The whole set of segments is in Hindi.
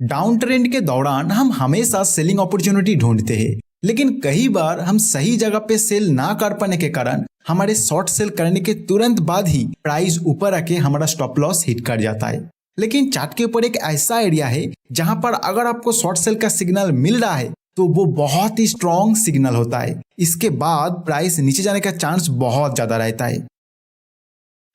डाउन ट्रेंड के दौरान हम हमेशा सेलिंग अपॉर्चुनिटी ढूंढते हैं, लेकिन कई बार हम सही जगह पे सेल ना कर पाने के कारण हमारे शॉर्ट सेल करने के तुरंत बाद ही प्राइस ऊपर आके हमारा स्टॉप लॉस हिट कर जाता है। लेकिन चार्ट के ऊपर एक ऐसा एरिया है जहां पर अगर आपको शॉर्ट सेल का सिग्नल मिल रहा है तो वो बहुत ही स्ट्रॉन्ग सिग्नल होता है। इसके बाद प्राइस नीचे जाने का चांस बहुत ज्यादा रहता है।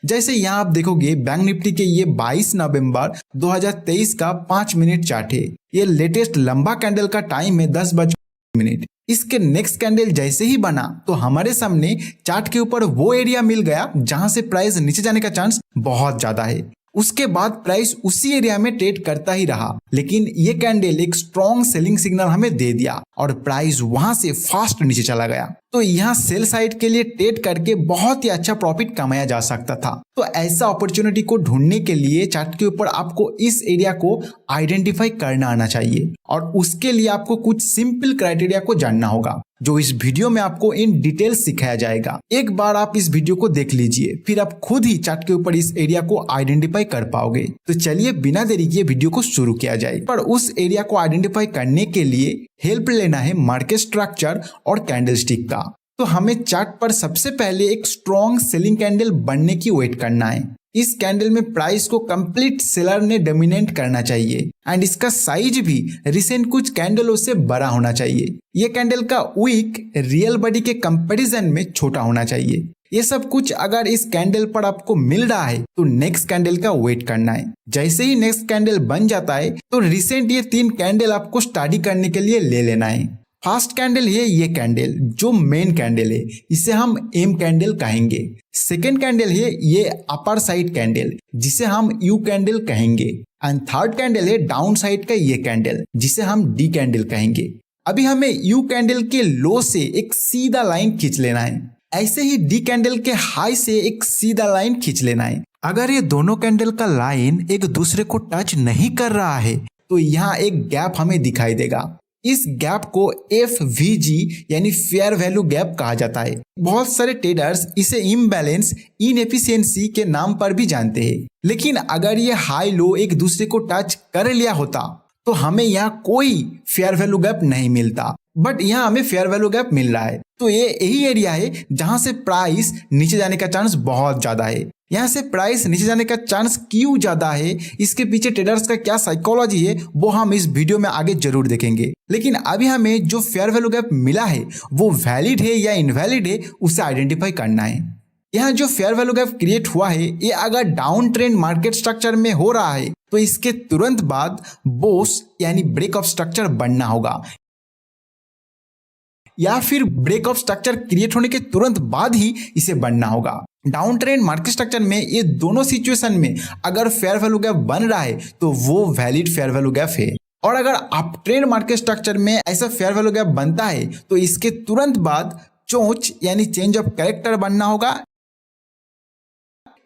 जैसे यहाँ आप देखोगे बैंक निफ्टी के ये 22 नवंबर 2023 का 5 मिनट चार्ट है। ये लेटेस्ट लंबा कैंडल का टाइम है 10:00। इसके नेक्स्ट कैंडल जैसे ही बना तो हमारे सामने चार्ट के ऊपर वो एरिया मिल गया जहां से प्राइस नीचे जाने का चांस बहुत ज्यादा है। उसके बाद प्राइस उसी एरिया में ट्रेड करता ही रहा, लेकिन ये कैंडल एक स्ट्रॉन्ग सेलिंग सिग्नल हमें दे दिया और प्राइस वहां से फास्ट नीचे चला गया। तो यहाँ सेल साइड के लिए ट्रेड करके बहुत ही अच्छा प्रॉफिट कमाया जा सकता था। तो ऐसा अपॉर्चुनिटी को ढूंढने के लिए चार्ट के ऊपर आपको इस एरिया को आइडेंटिफाई करना आना चाहिए और उसके लिए आपको कुछ सिंपल क्राइटेरिया को जानना होगा जो इस वीडियो में आपको इन डिटेल सिखाया जाएगा। एक बार आप इस वीडियो को देख लीजिए, फिर आप खुद ही चार्ट के ऊपर इस एरिया को आइडेंटिफाई कर पाओगे। तो चलिए बिना देरी किए वीडियो को शुरू किया जाए। पर उस एरिया को आइडेंटिफाई करने के लिए हेल्प लेना है मार्केट स्ट्रक्चर और कैंडलस्टिक का। तो हमें चार्ट पर सबसे पहले एक स्ट्रॉन्ग सेलिंग कैंडल बनने की वेट करना है। इस कैंडल में प्राइस को कंप्लीट सेलर ने डोमिनेट करना चाहिए एंड इसका साइज भी रिसेंट कुछ कैंडलों से बड़ा होना चाहिए। ये कैंडल का वीक रियल बॉडी के कंपैरिजन में छोटा होना चाहिए। ये सब कुछ अगर इस कैंडल पर आपको मिल रहा है तो नेक्स्ट कैंडल का वेट करना है। जैसे ही नेक्स्ट कैंडल बन जाता है तो रिसेंट ये 3 कैंडल आपको स्टडी करने के लिए ले लेना है। फर्स्ट कैंडल है ये कैंडल जो मेन कैंडल है, इसे हम एम कैंडल कहेंगे। सेकेंड कैंडल है ये अपर साइड कैंडल जिसे हम यू कैंडल कहेंगे एंड थर्ड कैंडल है डाउन साइड का ये कैंडल जिसे हम डी कैंडल कहेंगे। अभी हमें यू कैंडल के लो से एक सीधा लाइन खींच लेना है, ऐसे ही डी कैंडल के हाई से एक सीधा लाइन खींच लेना है। अगर ये दोनों कैंडल का लाइन एक दूसरे को टच नहीं कर रहा है तो यहाँ एक गैप हमें दिखाई देगा। इस गैप को FVG यानी फेयर वैल्यू गैप कहा जाता है। बहुत सारे ट्रेडर्स इसे इम्बैलेंस इनएफिशिएंसी के नाम पर भी जानते हैं। लेकिन अगर ये हाई लो एक दूसरे को टच कर लिया होता तो हमें यहाँ कोई फेयर वैल्यू गैप नहीं मिलता, बट यहाँ हमें फेयर वैल्यू गैप मिल रहा है। तो ये यही एरिया है जहां से प्राइस नीचे जाने का चांस बहुत ज्यादा है। यहाँ से प्राइस नीचे जाने का चांस क्यों ज्यादा है, इसके पीछे ट्रेडर्स का क्या साइकोलॉजी है, वो हम इस वीडियो में आगे जरूर देखेंगे। लेकिन अभी हमें जो फेयर वैल्यू गैप मिला है वो वैलिड है या इनवैलिड है उसे आइडेंटिफाई करना है। यहाँ जो फेयर वैल्यू गैप क्रिएट हुआ है ये अगर डाउन ट्रेंड मार्केट स्ट्रक्चर में हो रहा है तो इसके तुरंत बाद बोस यानी ब्रेक ऑफ स्ट्रक्चर बनना होगा, या फिर ब्रेक ऑफ स्ट्रक्चर क्रिएट होने के तुरंत बाद ही इसे बनना होगा। डाउन ट्रेंड मार्केट स्ट्रक्चर में ये दोनों सिचुएशन में अगर फेयर वैल्यू गैप बन रहा है तो वो वैलिड फेयर वैल्यू गैप है, और अगर अप ट्रेंड मार्केट स्ट्रक्चर में ऐसा फेयर वैल्यू गैप बनता है तो इसके तुरंत बाद चोंच यानी चेंज ऑफ कैरेक्टर बनना होगा,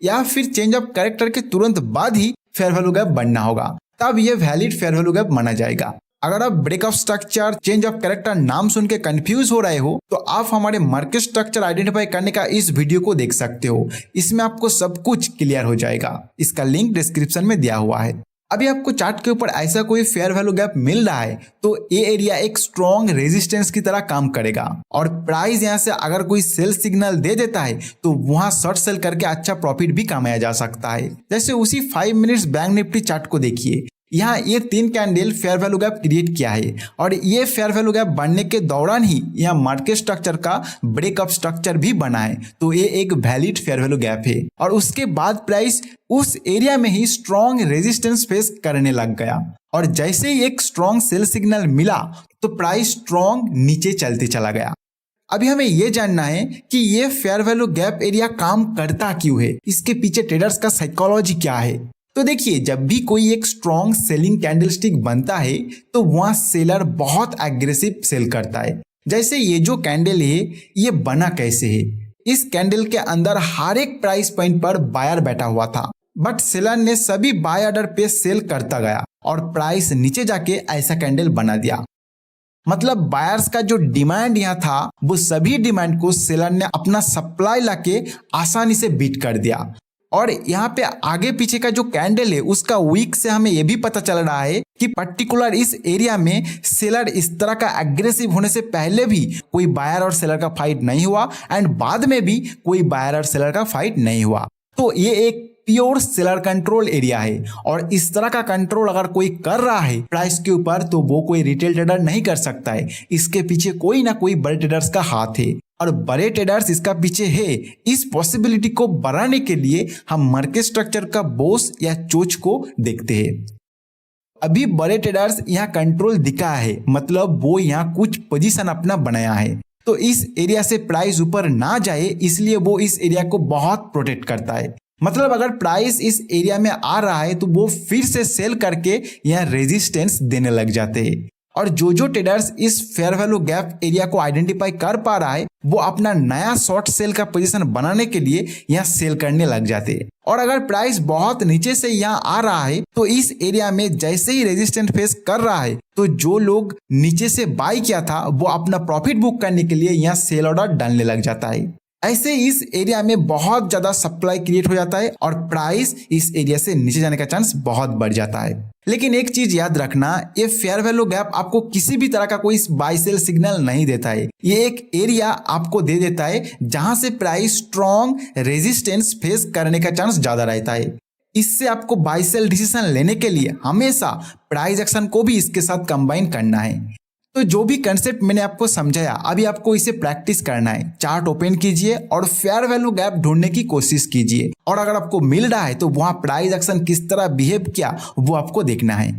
या फिर चेंज ऑफ कैरेक्टर के तुरंत बाद ही फेयर वैल्यू गैप बनना होगा, तब ये वैलिड फेयर वैल्यू गैप माना जाएगा। अगर आप break of structure change of character नाम सुन के कंफ्यूज हो रहे हो तो आप हमारे मार्केट स्ट्रक्चर आइडेंटिफाई करने का इस वीडियो को देख सकते हो। इसमें आपको सब कुछ क्लियर हो जाएगा। इसका लिंक डिस्क्रिप्शन में दिया हुआ है। अभी आपको चार्ट के ऊपर ऐसा कोई फेयर वैल्यू गैप मिल रहा है तो ये एरिया एक स्ट्रॉन्ग रेजिस्टेंस की तरह काम करेगा, और प्राइस यहाँ से अगर कोई सेल सिग्नल दे देता है तो वहां शॉर्ट सेल करके अच्छा प्रॉफिट भी कमाया जा सकता है। जैसे उसी 5 मिनट्स बैंक निफ्टी चार्ट को देखिए, यहाँ ये 3 candle fair value gap create किया है और ये फेयर वैल्यू गैप बनने के दौरान ही यहाँ मार्केट स्ट्रक्चर का ब्रेकअप स्ट्रक्चर भी बना है, तो ये एक वैलिड फेयर वैल्यू गैप है। और उसके बाद प्राइस उस एरिया में ही स्ट्रॉन्ग रेजिस्टेंस फेस करने लग गया, और जैसे ही एक स्ट्रॉन्ग सेल सिग्नल मिला तो प्राइस स्ट्रॉन्ग नीचे चलते चला गया। अभी हमें यह जानना है कि ये फेयर वैल्यू गैप एरिया काम करता क्यों है, इसके पीछे ट्रेडर्स का साइकोलॉजी क्या है। तो देखिए, जब भी कोई एक स्ट्रॉन्ग सेलिंग कैंडलस्टिक बनता है तो वहां सेलर बहुत एग्रेसिव सेल करता है। जैसे ये जो कैंडल है ये बना कैसे है, इस कैंडल के अंदर हर एक प्राइस पॉइंट पर बायर बैठा हुआ था, बट सेलर ने सभी बाय ऑर्डर पे सेल करता गया और प्राइस नीचे जाके ऐसा कैंडल बना दिया। मतलब बायर्स का जो डिमांड यहाँ था वो सभी डिमांड को सेलर ने अपना सप्लाई लाके आसानी से बीट कर दिया। और यहाँ पे आगे पीछे का जो कैंडल है उसका वीक से हमें ये भी पता चल रहा है कि पर्टिकुलर इस एरिया में सेलर इस तरह का एग्रेसिव होने से पहले भी कोई बायर और सेलर का फाइट नहीं हुआ एंड बाद में भी कोई बायर और सेलर का फाइट नहीं हुआ। तो ये एक प्योर सेलर कंट्रोल एरिया है और इस तरह का कंट्रोल अगर कोई कर रहा है प्राइस के ऊपर तो वो कोई रिटेल ट्रेडर नहीं कर सकता है। इसके पीछे कोई ना कोई बड़े ट्रेडर्स का हाथ है और बड़े ट्रेडर्स इसका पीछे है। इस पॉसिबिलिटी को बढ़ाने के लिए हम मार्केट स्ट्रक्चर का बॉस या चोच को देखते हैं। अभी बड़े ट्रेडर्स यहाँ कंट्रोल दिखा है, मतलब वो यहाँ कुछ पोजीशन अपना बनाया है, तो इस एरिया से प्राइस ऊपर ना जाए इसलिए वो इस एरिया को बहुत प्रोटेक्ट करता है। मतलब अगर प्राइस इस एरिया में आ रहा है तो वो फिर से सेल करके यहाँ रेजिस्टेंस देने लग जाते हैं और जो ट्रेडर्स इस फेयर वैल्यू गैप एरिया को आइडेंटिफाई कर पा रहा है वो अपना नया शॉर्ट सेल का पोजीशन बनाने के लिए यहाँ सेल करने लग जाते हैं। और अगर प्राइस बहुत नीचे से यहाँ आ रहा है तो इस एरिया में जैसे ही रेजिस्टेंस फेस कर रहा है तो जो लोग नीचे से बाई किया था वो अपना प्रॉफिट बुक करने के लिए यहाँ सेल ऑर्डर डालने लग जाता है। ऐसे इस एरिया में बहुत ज्यादा सप्लाई क्रिएट हो जाता है और प्राइस इस एरिया से नीचे जाने का चांस बहुत बढ़ जाता है। लेकिन एक चीज याद रखना, ये फेयर वैल्यू गैप आपको किसी भी तरह का कोई बाय सेल सिग्नल नहीं देता है। ये एक एरिया आपको दे देता है जहां से प्राइस स्ट्रॉन्ग रेजिस्टेंस फेस करने का चांस ज्यादा रहता है। इससे आपको बाय सेल डिसीजन लेने के लिए हमेशा प्राइस एक्शन को भी इसके साथ कंबाइन करना है। तो जो भी कंसेप्ट मैंने आपको समझाया अभी आपको इसे प्रैक्टिस करना है। चार्ट ओपन कीजिए और फेयर वैल्यू गैप ढूंढने की कोशिश कीजिए और अगर आपको मिल रहा है तो वहां प्राइस एक्शन किस तरह बिहेव किया वो आपको देखना है।